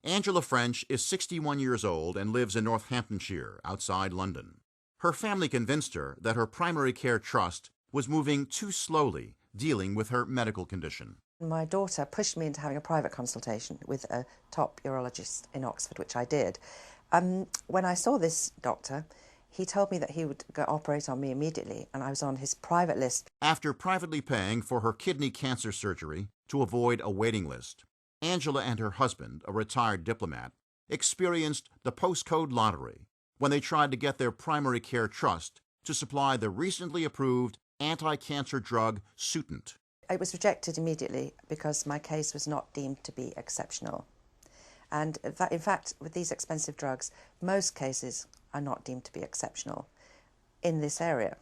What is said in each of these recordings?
Angela French is 61 years old and lives in Northamptonshire, outside London. Her family convinced her that her primary care trust was moving too slowly, dealing with her medical condition. My daughter pushed me into having a private consultation with a top urologist in Oxford, which I did. When I saw this doctor, he told me that he would go operate on me immediately, and I was on his private list. After privately paying for her kidney cancer surgery to avoid a waiting list, Angela and her husband, a retired diplomat, experienced the postcode lottery when they tried to get their primary care trust to supply the recently approved anti-cancer drug Sutent. It was rejected immediately because my case was not deemed to be exceptional. And in fact, with these expensive drugs, most cases are not deemed to be exceptional in this area.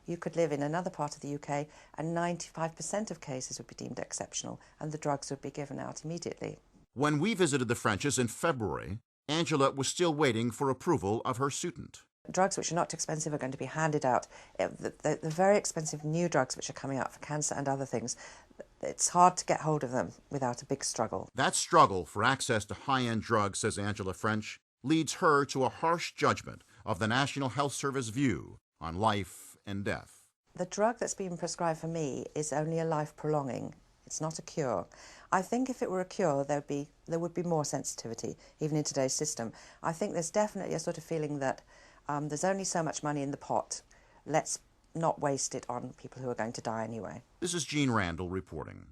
You could live in another part of the UK and 95% of cases would be deemed exceptional and the drugs would be given out immediately. When we visited the Frenches in February, Angela was still waiting for approval of her Sutent. Drugs which are not expensive are going to be handed out. The very expensive new drugs which are coming out for cancer and other things, it's hard to get hold of them without a big struggle. That struggle for access to high-end drugs, says Angela French, leads her to a harsh judgment of the National Health Service view on life and death. The drug that's been prescribed for me is only a life-prolonging. It's not a cure. I think if it were a cure, there would be more sensitivity, even in today's system. I think there's definitely a sort of feeling that there's only so much money in the pot. Let's not waste it on people who are going to die anyway. This is Gene Randall reporting.